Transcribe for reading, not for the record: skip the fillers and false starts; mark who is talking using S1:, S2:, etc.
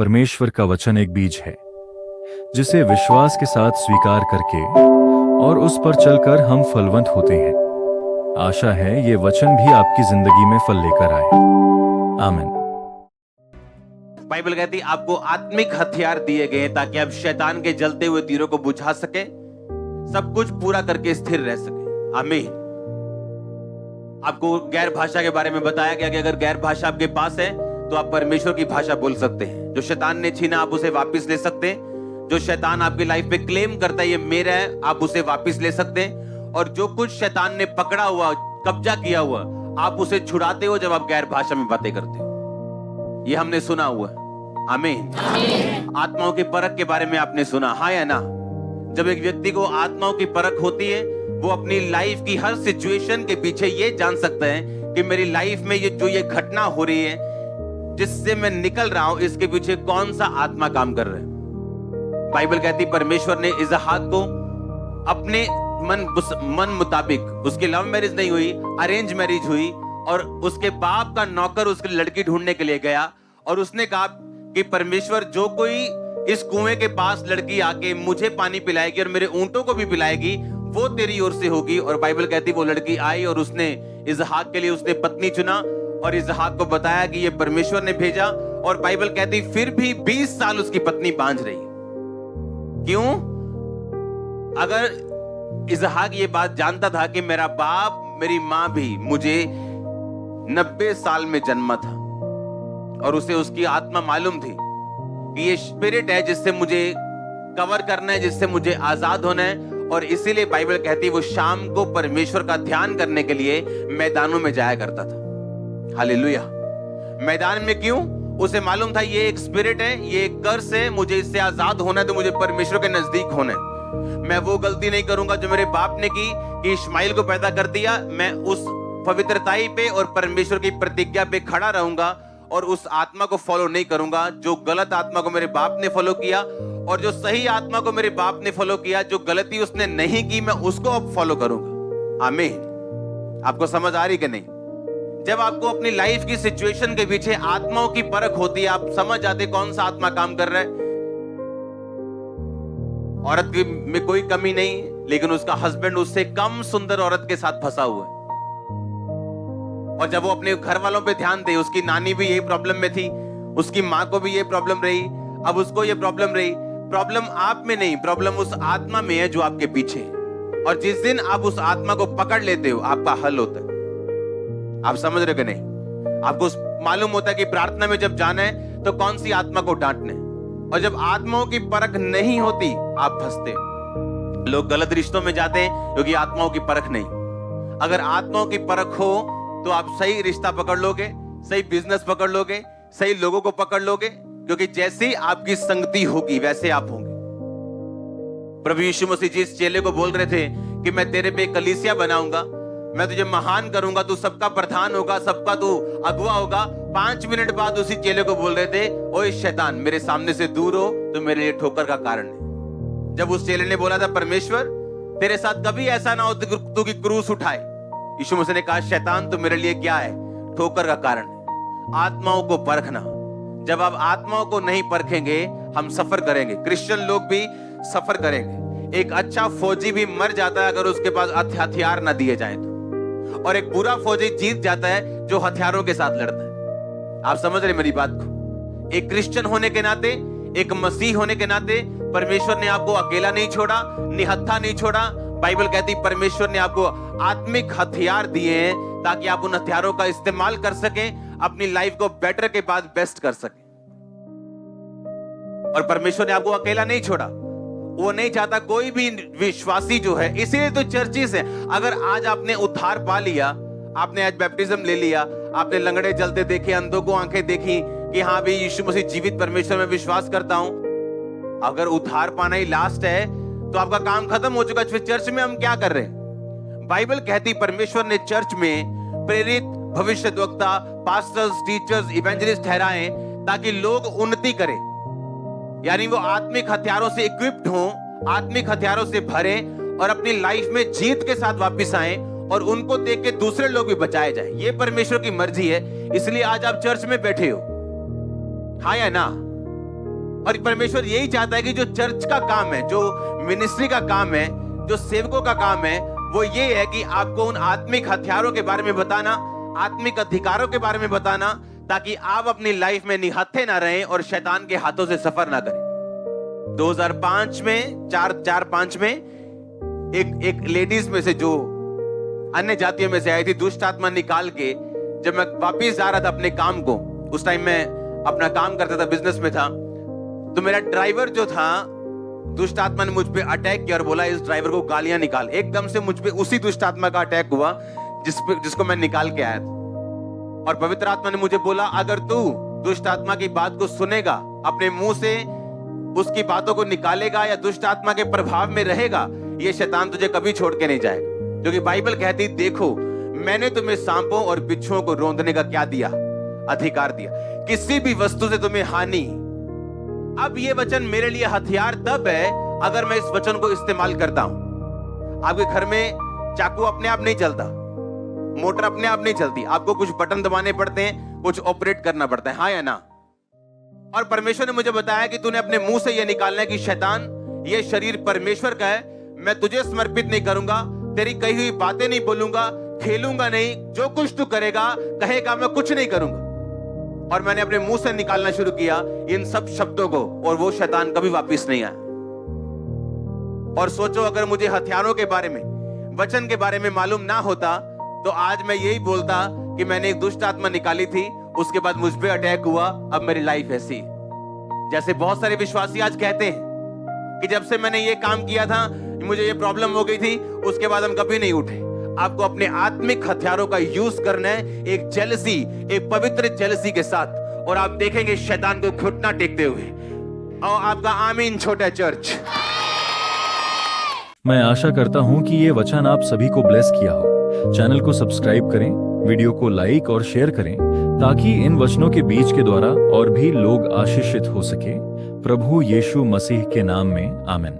S1: परमेश्वर का वचन एक बीज है जिसे विश्वास के साथ स्वीकार करके और उस पर चलकर हम फलवंत होते हैं। आशा है ये वचन भी आपकी जिंदगी में फल लेकर आए। आमीन।
S2: बाइबल कहती है आपको आत्मिक हथियार दिए गए ताकि आप शैतान के जलते हुए तीरों को बुझा सके, सब कुछ पूरा करके स्थिर रह सके। आमीन। आपको गैर भाषा के बारे में बताया गया कि अगर गैर भाषा आपके पास है तो आप परमेश्वर की भाषा बोल सकते हैं। जो शैतान ने छीना आप उसे वापस ले सकते हैं। जो शैतान आपकी लाइफ पे क्लेम करता है ये मेरा है, आप उसे वापस ले सकते हैं। और जो कुछ शैतान ने पकड़ा हुआ, कब्जा किया हुआ, आप उसे छुड़ाते हो जब आप गैर भाषा में बातें करते हो। ये हमने सुना हुआ है। आमीन। आत्माओं की परख के बारे में आपने सुना, हाँ या ना? जब एक व्यक्ति को आत्माओं की परख होती है वो अपनी लाइफ की हर सिचुएशन के पीछे ये जान सकता है कि मेरी लाइफ में ये घटना हो रही है जिससे मैं निकल रहा हूं, इसके पीछे कौन सा आत्मा काम कर रहा है। बाइबल कहती परमेश्वर ने इसहाक को अपने मन मुताबिक, उसकी लव मैरिज नहीं हुई, अरेंज मैरिज हुई, और उसके बाप का नौकर उसके लड़की ढूंढने के लिए गया और उसने कहा कि परमेश्वर जो कोई इस कुएं के पास लड़की आके मुझे पानी पिलाएगी और मेरे ऊंटों को भी पिलाएगी वो तेरी ओर से होगी। और बाइबल कहती वो लड़की आई और उसने इसहाक के लिए उसने पत्नी चुना और इसहाक को बताया कि ये परमेश्वर ने भेजा। और बाइबल कहती फिर भी 20 साल उसकी पत्नी बांझ रही। क्यों? अगर इसहाक ये बात जानता था कि मेरा बाप, मेरी मां भी मुझे 90 साल में जन्मा था और उसे उसकी आत्मा मालूम थी कि ये स्पिरिट है जिससे मुझे कवर करना है, जिससे मुझे आजाद होना है। और इसीलिए बाइबल कहती है वो शाम को परमेश्वर का ध्यान करने के लिए मैदानों में जाया करता था। हालेलुया। मैदान में क्यों? उसे मालूम था ये एक स्पिरिट है, ये एक कर्स है, मुझे इससे आजाद होना है तो मुझे परमेश्वर के नजदीक होना है। मैं वो गलती नहीं करूंगा जो मेरे बाप ने की कि इश्माइल को पैदा कर दिया। मैं उस पवित्रताई पे और परमेश्वर की प्रतिज्ञा पे खड़ा रहूंगा और उस आत्मा को फॉलो नहीं करूंगा जो गलत आत्मा को मेरे बाप ने फॉलो किया, और जो सही आत्मा को मेरे बाप ने फॉलो किया, जो गलती उसने नहीं की मैं उसको अब फॉलो करूंगा। आमीन। आपको समझ आ रही कि नहीं? जब आपको अपनी लाइफ की सिचुएशन के पीछे आत्माओं की परख होती है, आप समझ जाते कौन सा आत्मा काम कर रहा है। औरत में कोई कमी नहीं, लेकिन उसका हस्बैंड उससे कम सुंदर औरत के साथ फंसा हुआ है। और जब वो अपने घर वालों पे ध्यान दे, उसकी नानी भी यही प्रॉब्लम में थी, उसकी माँ को भी ये प्रॉब्लम रही, अब उसको ये प्रॉब्लम रही। प्रॉब्लम आप में नहीं, प्रॉब्लम उस आत्मा में है जो आपके पीछे है। और जिस दिन आप उस आत्मा को पकड़ लेते हो आपका हल होता है। आप समझ रहे हो कि नहीं? आपको मालूम होता है कि प्रार्थना में जब जाना है तो कौन सी आत्मा को डांटना है। और जब आत्माओं की परख नहीं होती आप फंसते। लोग गलत रिश्तों में जाते हैं क्योंकि आत्माओं की परख नहीं। अगर आत्माओं की परख हो तो आप सही रिश्ता पकड़ लोगे, सही बिजनेस पकड़ लोगे, सही लोगों को पकड़ लोगे, क्योंकि जैसी आपकी संगति होगी वैसे आप होंगे। प्रभु यीशु मसीह जिस चेले को बोल रहे थे कि मैं तेरे पे कलीसिया बनाऊंगा, मैं तुझे महान करूंगा, तू सबका प्रधान होगा, सबका तू अगुवा होगा, 5 मिनट बाद उसी चेले को बोल रहे थे ओए शैतान मेरे सामने से दूर हो, तो मेरे लिए ठोकर का कारण है। जब उस चेले ने बोला था परमेश्वर तेरे साथ कभी ऐसा ना हो तू की क्रूस उठाए, यीशु मसीह ने कहा शैतान तो मेरे लिए क्या है? ठोकर का कारण है। आत्माओं को परखना। जब आप आत्माओं को नहीं परखेंगे हम सफर करेंगे। क्रिश्चियन लोग भी सफर करेंगे। एक अच्छा फौजी भी मर जाता है अगर उसके पास हथियार ना दिए जाएं तो, और एक बुरा फौजी जीत जाता है जो हथियारों के साथ लड़ता है। आप समझ रहे मेरी बात को? एक क्रिश्चियन होने के नाते, एक मसीह होने के नाते परमेश्वर ने आपको अकेला नहीं छोड़ा, निहत्था नहीं छोड़ा। बाइबल कहती परमेश्वर ने आपको आत्मिक हथियार दिए हैं ताकि आप उन हथियारों का इस्तेमाल कर सकें, अपनी लाइफ को बेटर के बाद बेस्ट कर सकें। और परमेश्वर ने आपको अकेला नहीं छोड़ा। वो नहीं चाहता कोई भी विश्वासी जो है, इसीलिए तो चर्चिस है। अगर आज आपने उद्धार पा लिया, आपने आज बैप्टिज्म ले लिया, आपने लंगड़े जलते देखे, अंधों को आंखें देखी कि हाँ भी यीशु मसीह जीवित परमेश्वर में विश्वास करता हूं, अगर उद्धार पाना ही लास्ट है तो आपका काम खत्म हो चुका। फिर चर्च में हम क्या कर रहे हैं? बाइबल कहती परमेश्वर ने चर्च में प्रेरित, भविष्यद्वक्ता, पास्टर्स, टीचर्स, इवेंजलिस्ट ठहराए ताकि लोग उन्नति करें, यानी वो आत्मिक हथियारों से इक्विप्ड हों, आत्मिक हथियारों से भरे और अपनी लाइफ में जीत के साथ वापस आए और उनको देख के दूसरे लोग भी बचाए जाए। ये परमेश्वर की मर्जी है, इसलिए आज आप चर्च में बैठे हो, हाँ या ना? और परमेश्वर यही चाहता है कि जो चर्च का काम है, जो मिनिस्ट्री का काम है, जो सेवकों का काम है, वो ये है कि आपको उन आत्मिक हथियारों के बारे में बताना, आत्मिक अधिकारों के बारे में बताना, ताकि आप अपनी लाइफ में निहत्थे ना रहें और शैतान के हाथों से सफर ना करें। 2005 में 4-5 में एक लेडीज में से, जो अन्य जातियों में से आई थी, दुष्ट आत्मा निकाल के, जब मैं वापिस जा रहा था अपने काम को, उस टाइम मैं अपना काम करता था, बिजनेस में था, तो मेरा ड्राइवर जो था, दुष्ट आत्मा ने मुझ पे अटैक किया और बोला इस ड्राइवर को गालियां निकाल। एकदम से मुझ पे उसी दुष्ट आत्मा का अटैक हुआ जिसको मैं निकाल के आया था। और पवित्र आत्मा ने मुझे बोला, अगर तू दुष्ट आत्मा की बात को सुनेगा, अपने मुंह से उसकी बातों को निकालेगा या दुष्ट आत्मा के प्रभाव में रहेगा, ये शैतान तुझे कभी छोड़ के नहीं जाएगा। क्योंकि बाइबल कहती, देखो मैंने तुम्हें सांपों और बिच्छुओं को रौंदने का क्या दिया? अधिकार दिया, किसी भी वस्तु से तुम्हें हानि। अब ये वचन मेरे लिए हथियार तब है अगर मैं इस वचन को इस्तेमाल करता हूं। आपके घर में चाकू अपने आप नहीं चलता, मोटर अपने आप नहीं चलती, आपको कुछ बटन दबाने पड़ते हैं, कुछ ऑपरेट करना पड़ता है, हाँ या ना? और परमेश्वर ने मुझे बताया कि तूने अपने मुंह से यह निकालना है कि शैतान, ये शरीर परमेश्वर का है, मैं तुझे समर्पित नहीं करूंगा, तेरी कही हुई बातें नहीं बोलूंगा, खेलूंगा नहीं, जो कुछ तू करेगा कहेगा मैं कुछ नहीं करूंगा। और मैंने अपने मुंह से निकालना शुरू किया इन सब शब्दों को, और वो शैतान कभी वापस नहीं आया। और सोचो, अगर मुझे हथियारों के बारे में, वचन के बारे में मालूम ना होता, तो आज मैं यही बोलता कि मैंने एक दुष्ट आत्मा निकाली थी, उसके बाद मुझ पे अटैक हुआ, अब मेरी लाइफ ऐसी। जैसे बहुत सारे विश्वासी आज कहते हैं कि जब से मैंने ये काम किया था, मुझे ये प्रॉब्लम हो गई थी, उसके बाद हम कभी नहीं उठे। आपको अपने आत्मिक हथियारों का यूज करना है, एक जेलसी, एक पवित्र जेलसी के साथ, और आप देखेंगे शैतान को घुटना टेकते हुए। और आपका आमीन छोटा चर्च।
S1: मैं आशा करता हूं कि ये वचन आप सभी को ब्लेस किया हो। चैनल को सब्सक्राइब करें, वीडियो को लाइक और शेयर करें, ताकि इन वचनों के बीच के द्वारा और भी लोग आशीषित हो सके। प्रभु यीशु मसीह के नाम में आमीन।